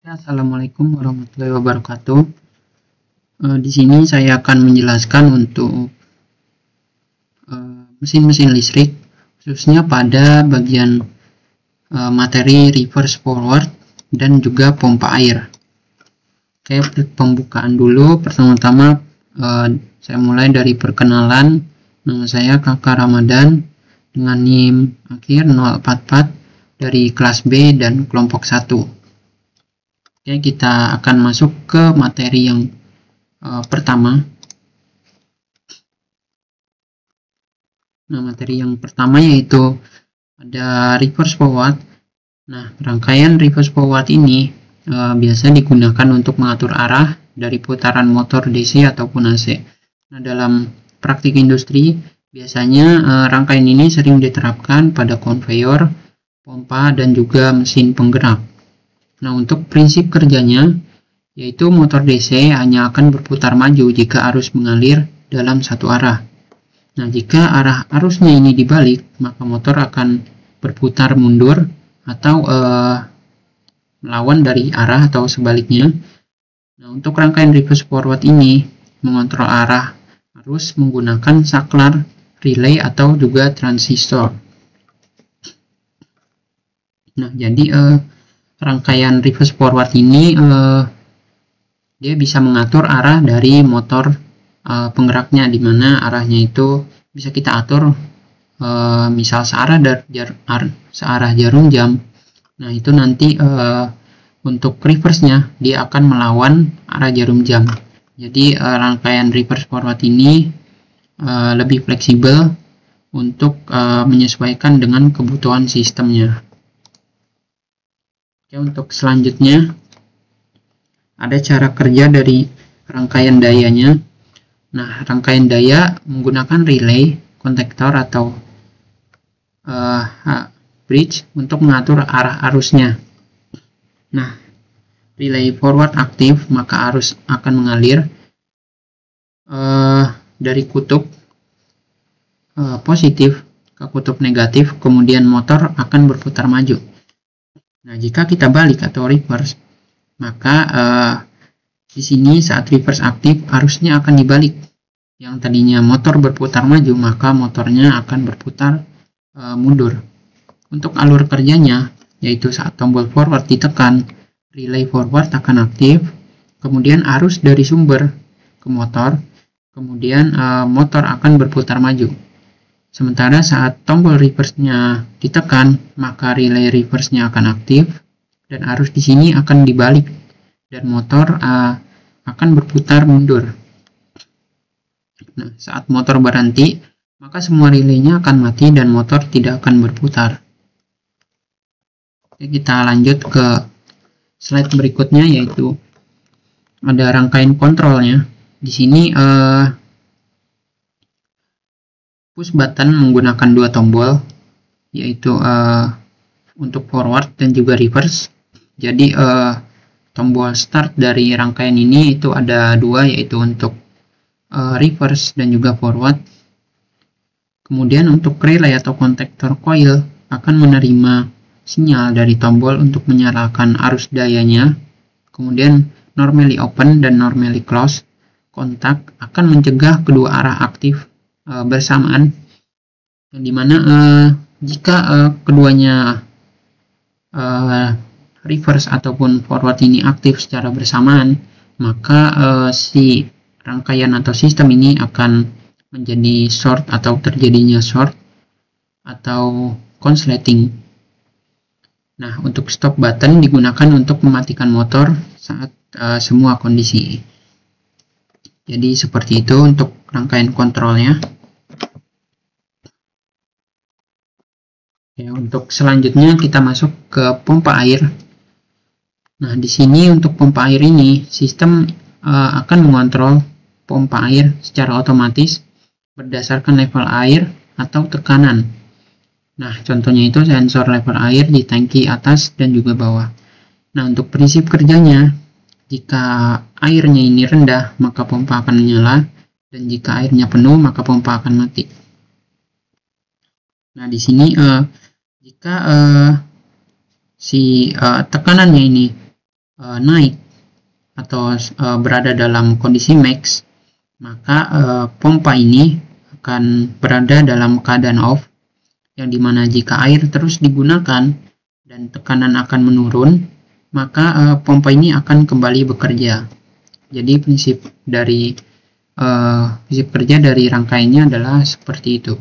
Assalamualaikum warahmatullahi wabarakatuh. Di sini saya akan menjelaskan untuk mesin-mesin listrik, khususnya pada bagian materi reverse forward dan juga pompa air. Oke, pembukaan dulu. Pertama-tama saya mulai dari perkenalan. Nama saya Kakak Ramadan dengan NIM akhir 044 dari kelas B dan kelompok 1. Oke, kita akan masuk ke materi yang pertama. Nah, materi yang pertama yaitu ada reverse forward. Nah, rangkaian reverse forward ini biasa digunakan untuk mengatur arah dari putaran motor DC ataupun AC. Nah, dalam praktik industri biasanya rangkaian ini sering diterapkan pada konveyor, pompa, dan juga mesin penggerak. Nah, untuk prinsip kerjanya, yaitu motor DC hanya akan berputar maju jika arus mengalir dalam satu arah. Nah, jika arah arusnya ini dibalik, maka motor akan berputar mundur atau melawan dari arah atau sebaliknya. Nah, untuk rangkaian reverse forward ini mengontrol arah arus menggunakan saklar, relay, atau juga transistor. Nah, jadi rangkaian reverse forward ini dia bisa mengatur arah dari motor penggeraknya, di mana arahnya itu bisa kita atur misal searah jarum jam. Nah, itu nanti untuk reverse-nya dia akan melawan arah jarum jam. Jadi rangkaian reverse forward ini lebih fleksibel untuk menyesuaikan dengan kebutuhan sistemnya. Oke, untuk selanjutnya ada cara kerja dari rangkaian dayanya. Nah, rangkaian daya menggunakan relay, kontaktor, atau bridge untuk mengatur arah arusnya. Nah, relay forward aktif, maka arus akan mengalir dari kutub positif ke kutub negatif, kemudian motor akan berputar maju. Nah, jika kita balik atau reverse, maka di sini saat reverse aktif arusnya akan dibalik. Yang tadinya motor berputar maju, maka motornya akan berputar mundur. Untuk alur kerjanya, yaitu saat tombol forward ditekan, relay forward akan aktif, kemudian arus dari sumber ke motor, kemudian motor akan berputar maju. Sementara saat tombol reverse-nya ditekan, maka relay reverse-nya akan aktif dan arus di sini akan dibalik dan motor akan berputar mundur. Nah, saat motor berhenti, maka semua relay-nya akan mati dan motor tidak akan berputar. Oke, kita lanjut ke slide berikutnya, yaitu ada rangkaian kontrolnya. Di sini push button menggunakan dua tombol, yaitu untuk forward dan juga reverse. Jadi tombol start dari rangkaian ini itu ada dua, yaitu untuk reverse dan juga forward. Kemudian untuk relay atau kontaktor coil akan menerima sinyal dari tombol untuk menyalakan arus dayanya. Kemudian normally open dan normally close kontak akan mencegah kedua arah aktif bersamaan, dimana jika keduanya reverse ataupun forward ini aktif secara bersamaan, maka si rangkaian atau sistem ini akan menjadi short atau terjadinya short atau konsleting. Nah, untuk stop button digunakan untuk mematikan motor saat semua kondisi. Jadi seperti itu untuk rangkaian kontrolnya. Ya, untuk selanjutnya kita masuk ke pompa air. Nah, di sini untuk pompa air ini sistem akan mengontrol pompa air secara otomatis berdasarkan level air atau tekanan. Nah, contohnya itu sensor level air di tangki atas dan juga bawah. Nah, untuk prinsip kerjanya, jika airnya ini rendah, maka pompa akan menyala, dan jika airnya penuh, maka pompa akan mati. Nah, di sini jika si tekanannya ini naik atau berada dalam kondisi max, maka pompa ini akan berada dalam keadaan off, yang dimana jika air terus digunakan dan tekanan akan menurun, maka pompa ini akan kembali bekerja. Jadi prinsip kerja dari rangkaiannya adalah seperti itu.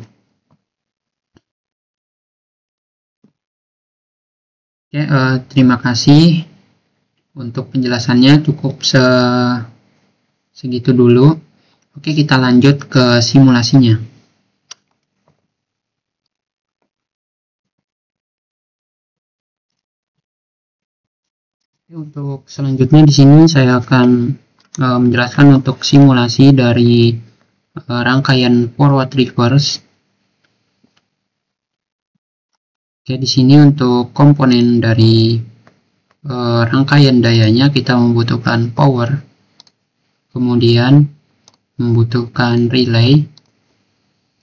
Oke, terima kasih untuk penjelasannya, cukup segitu dulu. Oke, kita lanjut ke simulasinya. Untuk selanjutnya di sini saya akan menjelaskan untuk simulasi dari rangkaian forward reverse. Oke, di sini untuk komponen dari rangkaian dayanya kita membutuhkan power, kemudian membutuhkan relay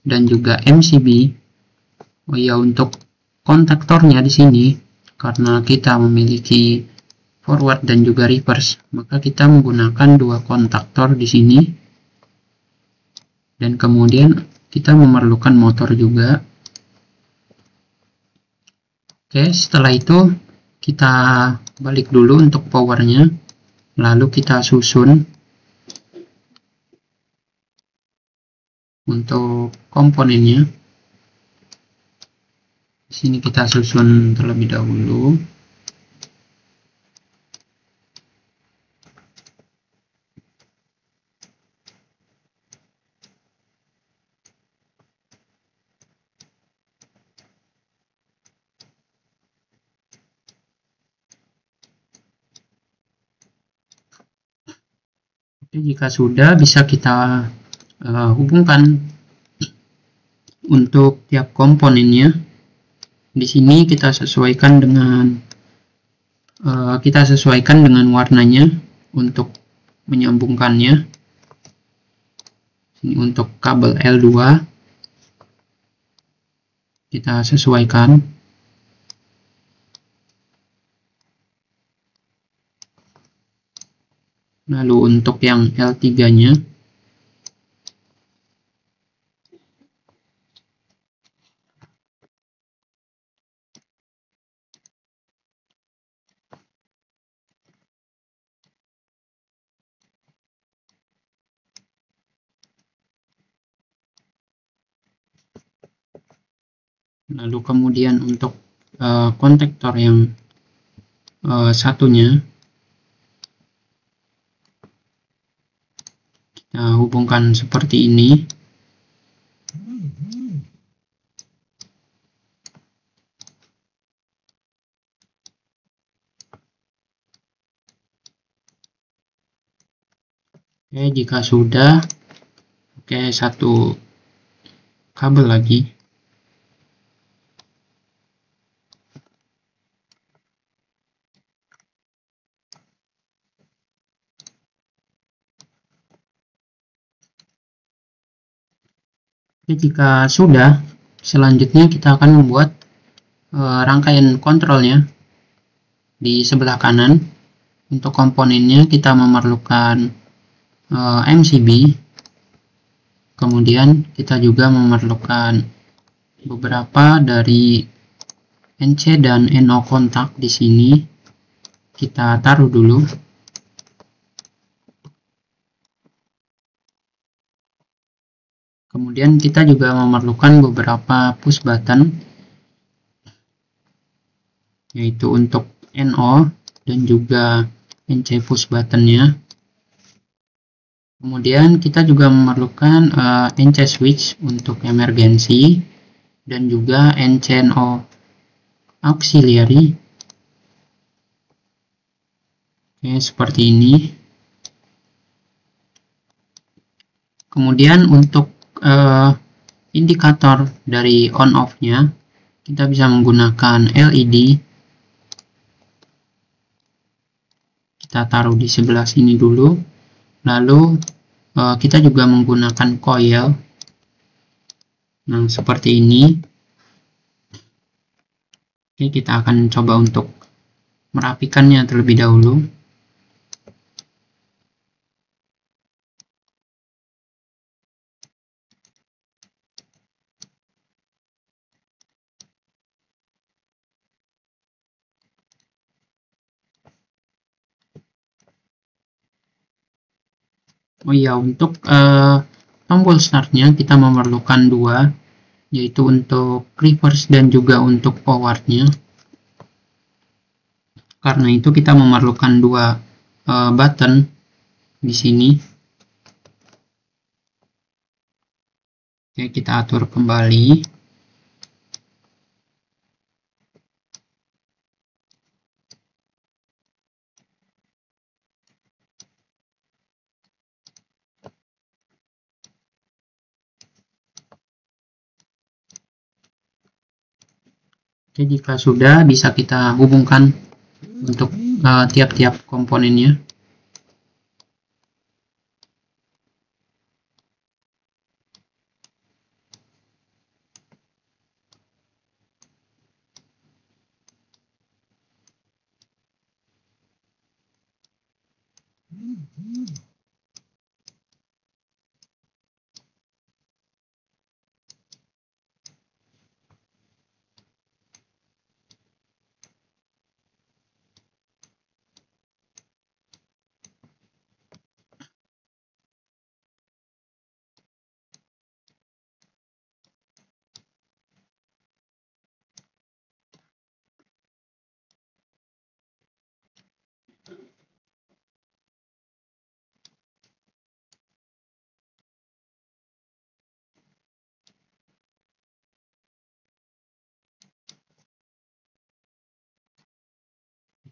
dan juga MCB. Oh ya, untuk kontaktornya di sini karena kita memiliki forward dan juga reverse, maka kita menggunakan dua kontaktor di sini. Dan kemudian kita memerlukan motor juga. Oke, setelah itu kita balik dulu untuk powernya, lalu kita susun untuk komponennya. Di sini kita susun terlebih dahulu. Jika sudah, bisa kita hubungkan untuk tiap komponennya. Di sini kita sesuaikan dengan warnanya untuk menyambungkannya. Ini untuk kabel L2 kita sesuaikan. Lalu untuk yang L3-nya lalu kemudian untuk kontaktor yang satunya kita hubungkan seperti ini. Oke, jika sudah, satu kabel lagi. Oke, jika sudah, selanjutnya kita akan membuat rangkaian kontrolnya di sebelah kanan. Untuk komponennya kita memerlukan MCB, kemudian kita juga memerlukan beberapa dari NC dan NO kontak. Di sini kita taruh dulu. Kemudian kita juga memerlukan beberapa push button, yaitu untuk NO dan juga NC push buttonnya. Kemudian kita juga memerlukan NC switch untuk emergency dan juga NC/NO auxiliary. Oke, seperti ini. Kemudian untuk indikator dari on off-nya kita bisa menggunakan LED. Kita taruh di sebelah sini dulu. Lalu kita juga menggunakan coil. Nah, seperti ini. Oke, kita akan coba untuk merapikannya terlebih dahulu. Oh iya, untuk tombol startnya kita memerlukan dua, yaitu untuk reverse dan juga untuk forwardnya. Karena itu kita memerlukan dua button di sini. Oke, kita atur kembali. Oke, jika sudah bisa kita hubungkan untuk tiap-tiap komponennya.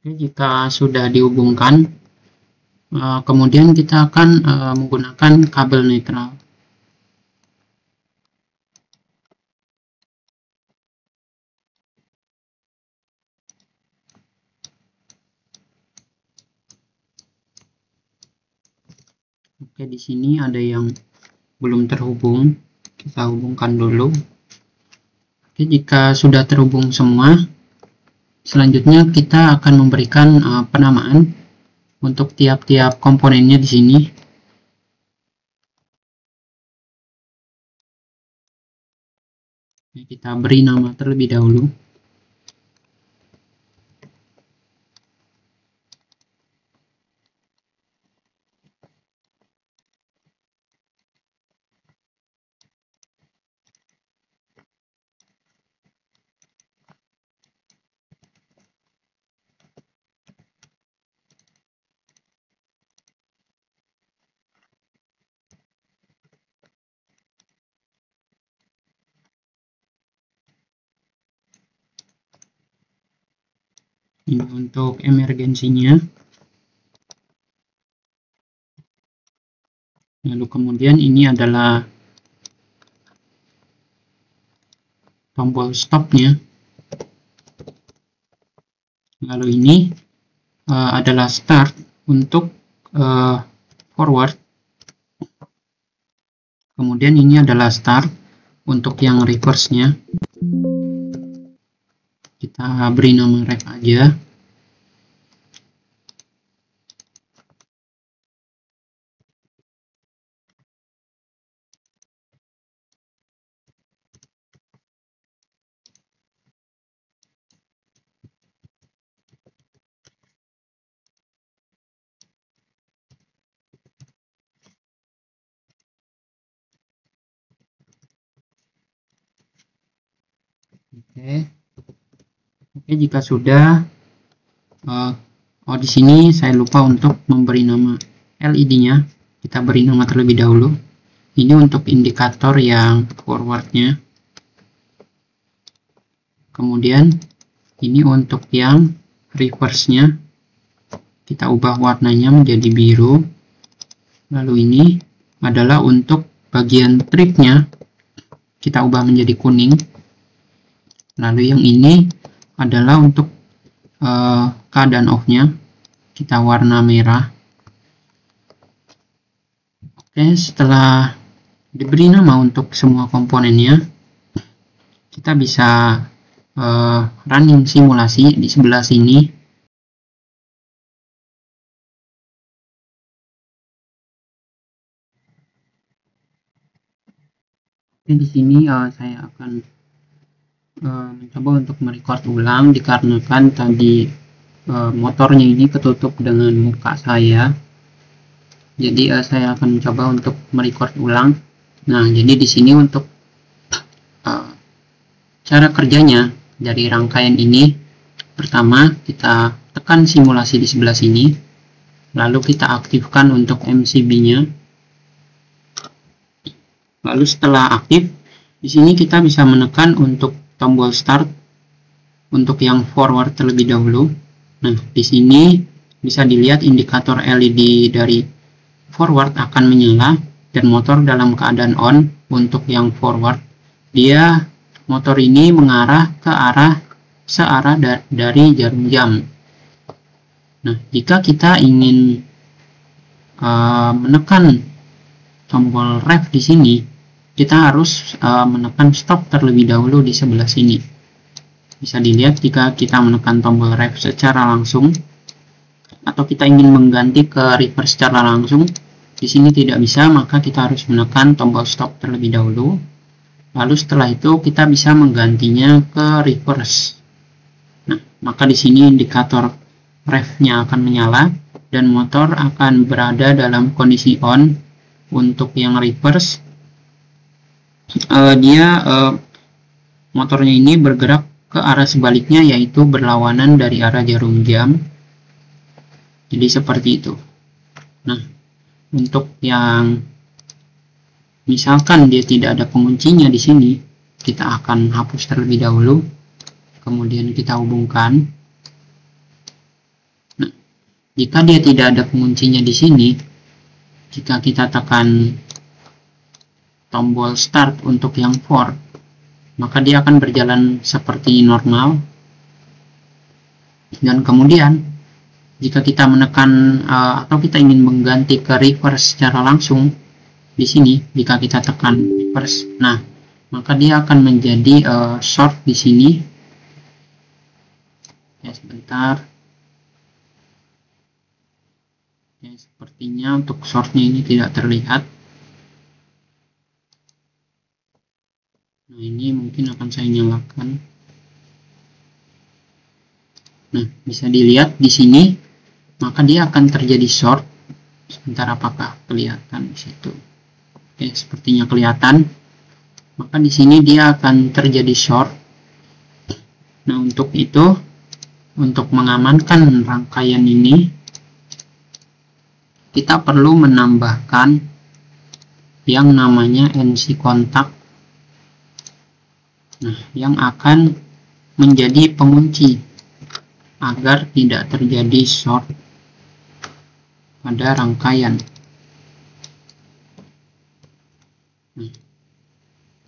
Oke, jika sudah dihubungkan, kemudian kita akan menggunakan kabel netral. Oke, di sini ada yang belum terhubung, kita hubungkan dulu. Oke, jika sudah terhubung semua, selanjutnya kita akan memberikan penamaan untuk tiap-tiap komponennya di sini. Kita beri nama terlebih dahulu. Ini untuk emergensinya. Lalu kemudian ini adalah tombol stopnya. Lalu ini adalah start untuk forward. Kemudian ini adalah start untuk yang reverse-nya. Kita beri nama ref aja. Oke, jika sudah, di sini saya lupa untuk memberi nama LED-nya. Kita beri nama terlebih dahulu. Ini untuk indikator yang forwardnya. Kemudian ini untuk yang reverse-nya. Kita ubah warnanya menjadi biru. Lalu ini adalah untuk bagian tripnya. Kita ubah menjadi kuning. Lalu yang ini adalah untuk keadaan off-nya. Kita warna merah. Oke, setelah diberi nama untuk semua komponennya, kita bisa running simulasi di sebelah sini. Oke, di sini saya akan mencoba untuk merecord ulang dikarenakan tadi motornya ini ketutup dengan muka saya. Jadi saya akan mencoba untuk merecord ulang. Nah, jadi di sini untuk cara kerjanya dari rangkaian ini, pertama kita tekan simulasi di sebelah sini, lalu kita aktifkan untuk MCB-nya. Lalu setelah aktif, di sini kita bisa menekan untuk tombol start untuk yang forward terlebih dahulu. Nah, di sini bisa dilihat indikator LED dari forward akan menyala dan motor dalam keadaan on. Untuk yang forward, motor ini mengarah ke searah dari jarum jam. Nah, jika kita ingin menekan tombol ref di sini, kita harus menekan stop terlebih dahulu di sebelah sini. Bisa dilihat jika kita menekan tombol ref secara langsung atau kita ingin mengganti ke reverse secara langsung, di sini tidak bisa, maka kita harus menekan tombol stop terlebih dahulu. Lalu setelah itu kita bisa menggantinya ke reverse. Nah, maka di sini indikator ref-nya akan menyala dan motor akan berada dalam kondisi on. Untuk yang reverse, motornya ini bergerak ke arah sebaliknya, yaitu berlawanan dari arah jarum jam. Jadi seperti itu. Nah, untuk yang misalkan dia tidak ada penguncinya di sini, kita akan hapus terlebih dahulu, kemudian kita hubungkan. Nah, jika dia tidak ada penguncinya di sini, jika kita tekan tombol start untuk yang forward, maka dia akan berjalan seperti normal. Dan kemudian jika kita menekan atau kita ingin mengganti ke reverse secara langsung, di sini jika kita tekan reverse, nah maka dia akan menjadi short di sini. Ya, sebentar. Ya, sepertinya untuk shortnya ini tidak terlihat. Nah, ini mungkin akan saya nyalakan. Nah, bisa dilihat di sini, maka dia akan terjadi short. Sebentar, apakah kelihatan di situ? Oke, sepertinya kelihatan. Maka di sini dia akan terjadi short. Nah, untuk itu, untuk mengamankan rangkaian ini, kita perlu menambahkan yang namanya NC kontak. Nah, yang akan menjadi pengunci agar tidak terjadi short pada rangkaian. Nah,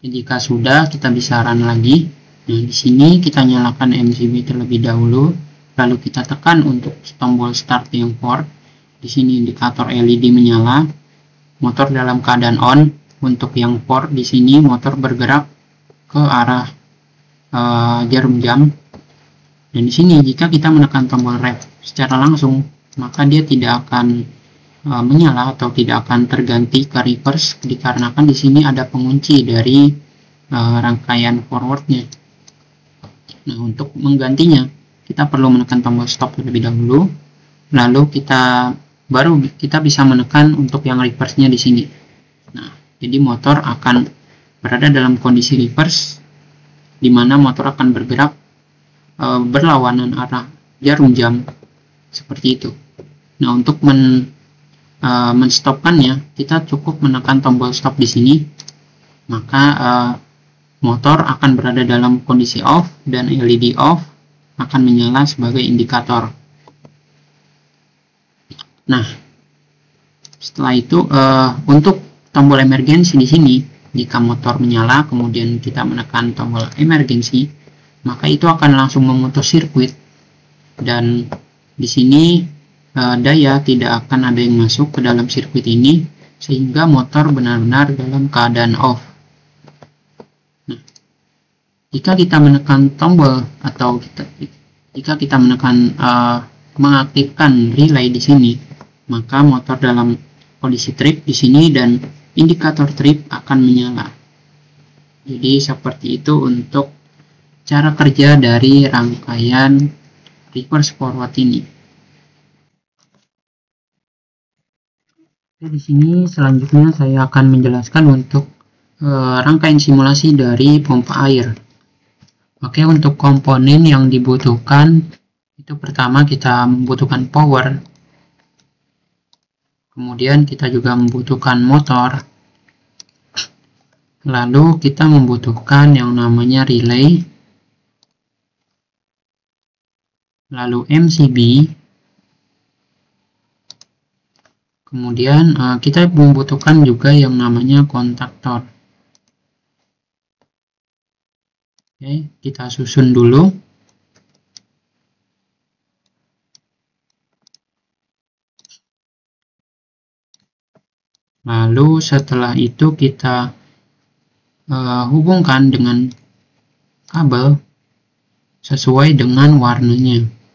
jika sudah, kita bisa run lagi. Nah, di sini kita nyalakan MCB terlebih dahulu, lalu kita tekan untuk tombol start yang forward. Di sini indikator LED menyala, motor dalam keadaan on. Untuk yang forward, di sini motor bergerak ke arah jarum jam. Dan di sini jika kita menekan tombol ref secara langsung, maka dia tidak akan menyala atau tidak akan terganti ke reverse, dikarenakan di sini ada pengunci dari rangkaian forwardnya. Nah, untuk menggantinya kita perlu menekan tombol stop terlebih dahulu, lalu baru kita bisa menekan untuk yang reverse-nya di sini. Nah, jadi motor akan berada dalam kondisi reverse, di mana motor akan bergerak berlawanan arah jarum jam seperti itu. Nah, untuk menstopkannya, kita cukup menekan tombol stop di sini, maka motor akan berada dalam kondisi off dan LED off akan menyala sebagai indikator. Nah, setelah itu untuk tombol emergensi di sini, jika motor menyala kemudian kita menekan tombol emergensi, maka itu akan langsung memutus sirkuit, dan di sini daya tidak akan ada yang masuk ke dalam sirkuit ini, sehingga motor benar-benar dalam keadaan off. Nah, jika kita menekan tombol atau jika kita menekan mengaktifkan relay di sini, maka motor dalam kondisi trip di sini dan indikator trip akan menyala. Jadi seperti itu untuk cara kerja dari rangkaian reverse forward ini. Oke, di sini selanjutnya saya akan menjelaskan untuk rangkaian simulasi dari pompa air. Oke, untuk komponen yang dibutuhkan itu pertama kita membutuhkan power, kemudian kita juga membutuhkan motor, lalu kita membutuhkan yang namanya relay, lalu MCB, kemudian kita membutuhkan juga yang namanya kontaktor. Oke, kita susun dulu. Lalu setelah itu kita hubungkan dengan kabel sesuai dengan warnanya.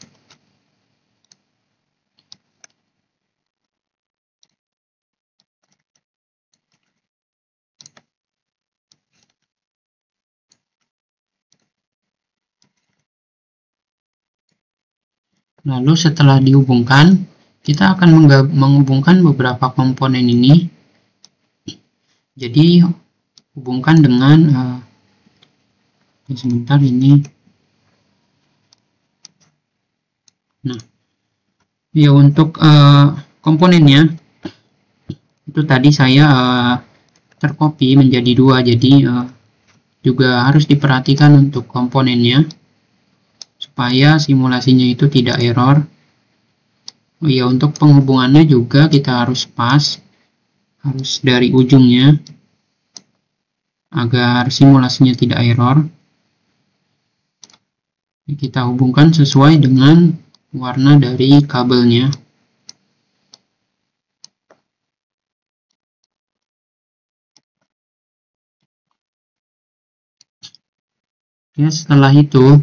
Lalu setelah dihubungkan, kita akan menghubungkan beberapa komponen ini. Jadi hubungkan dengan sebentar ini. Nah, ya untuk komponennya itu tadi saya tercopy menjadi dua, jadi juga harus diperhatikan untuk komponennya supaya simulasinya itu tidak error. Oh ya, untuk penghubungannya juga kita harus pas, harus dari ujungnya agar simulasinya tidak error. Kita hubungkan sesuai dengan warna dari kabelnya. Oke, setelah itu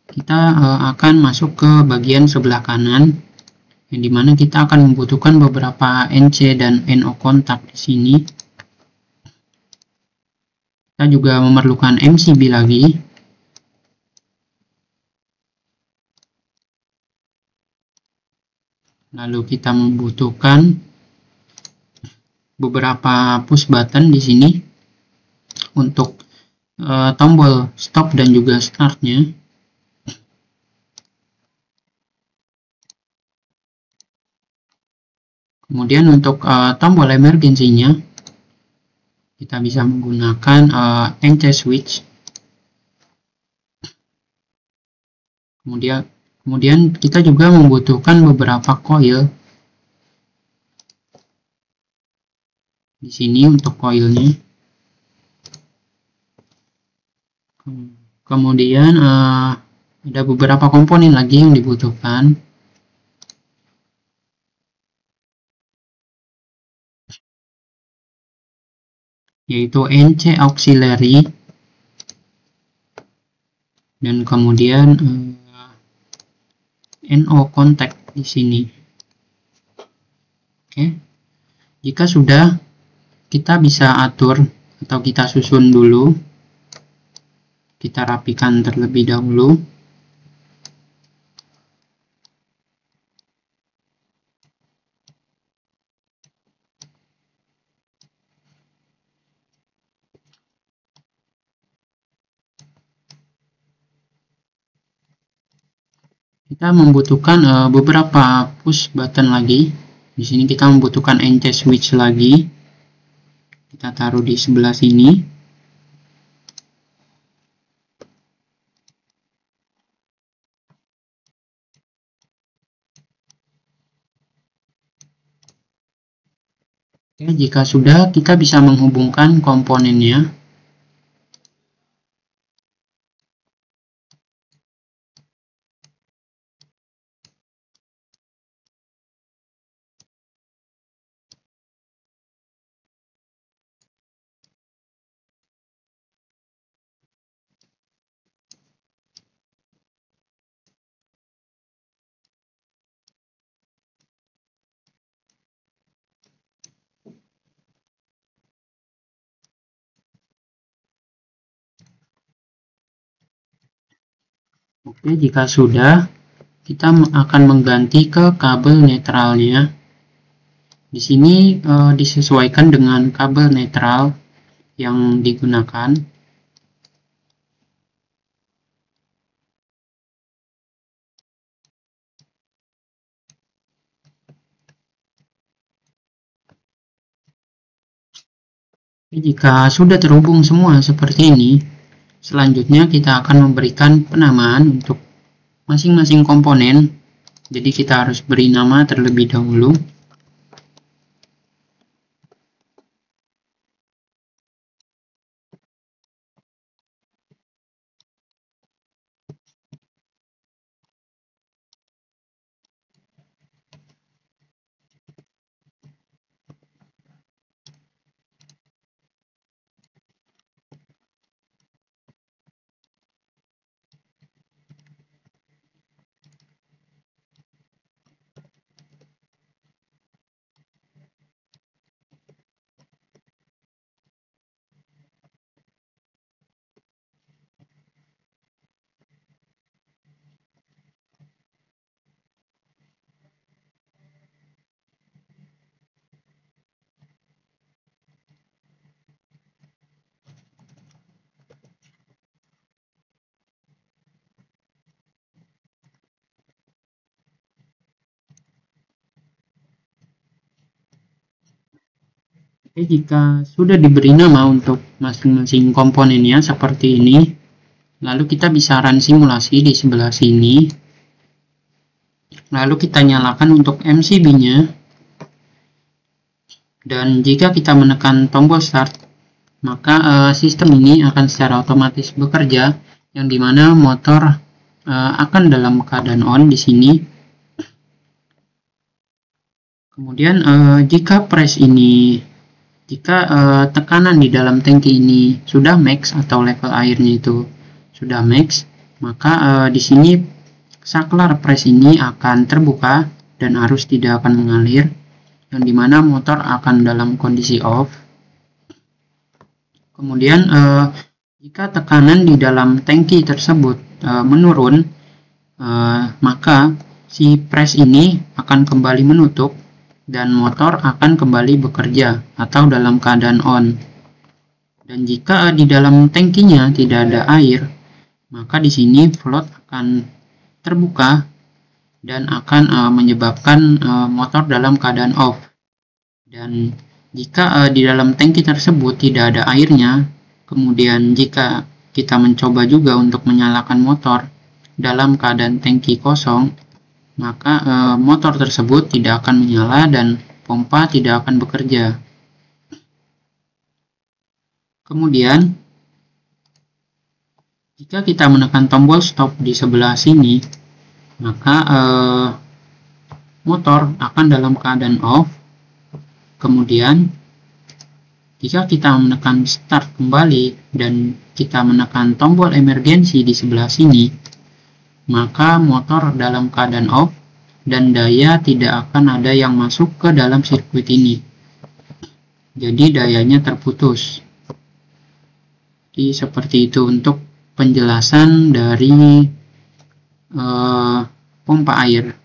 kita akan masuk ke bagian sebelah kanan, yang dimana kita akan membutuhkan beberapa NC dan NO kontak di sini. Kita juga memerlukan MCB lagi. Lalu kita membutuhkan beberapa push button di sini untuk tombol stop dan juga startnya. Kemudian untuk tombol emergensinya kita bisa menggunakan NC switch. Kemudian kita juga membutuhkan beberapa coil di sini untuk coilnya. Kemudian ada beberapa komponen lagi yang dibutuhkan, yaitu NC auxiliary dan kemudian NO contact di sini. Oke, jika sudah, kita bisa atur atau kita susun dulu. Kita rapikan terlebih dahulu. Kita membutuhkan beberapa push button lagi. Di sini kita membutuhkan NC switch lagi. Kita taruh di sebelah sini. Oke, jika sudah, kita bisa menghubungkan komponennya. Oke, jika sudah, kita akan mengganti ke kabel netralnya. Di sini disesuaikan dengan kabel netral yang digunakan. Jika sudah terhubung semua seperti ini, selanjutnya kita akan memberikan penamaan untuk masing-masing komponen. Jadi kita harus beri nama terlebih dahulu. Oke, jika sudah diberi nama untuk masing-masing komponennya seperti ini, lalu kita bisa run simulasi di sebelah sini. Lalu kita nyalakan untuk MCB-nya. Dan jika kita menekan tombol start, maka sistem ini akan secara otomatis bekerja, yang dimana motor akan dalam keadaan on di sini. Kemudian jika tekanan di dalam tangki ini sudah max atau level airnya itu sudah max, maka di sini saklar press ini akan terbuka dan arus tidak akan mengalir, yang dimana motor akan dalam kondisi off. Kemudian jika tekanan di dalam tangki tersebut menurun, maka si press ini akan kembali menutup dan motor akan kembali bekerja atau dalam keadaan on. Dan jika di dalam tangkinya tidak ada air, maka di sini float akan terbuka dan akan menyebabkan motor dalam keadaan off. Dan jika di dalam tangki tersebut tidak ada airnya, kemudian jika kita mencoba juga untuk menyalakan motor dalam keadaan tangki kosong, maka motor tersebut tidak akan menyala dan pompa tidak akan bekerja. Kemudian, jika kita menekan tombol stop di sebelah sini, maka motor akan dalam keadaan off. Kemudian, jika kita menekan start kembali dan kita menekan tombol emergency di sebelah sini, maka motor dalam keadaan off dan daya tidak akan ada yang masuk ke dalam sirkuit ini. Jadi dayanya terputus. Jadi seperti itu untuk penjelasan dari pompa air.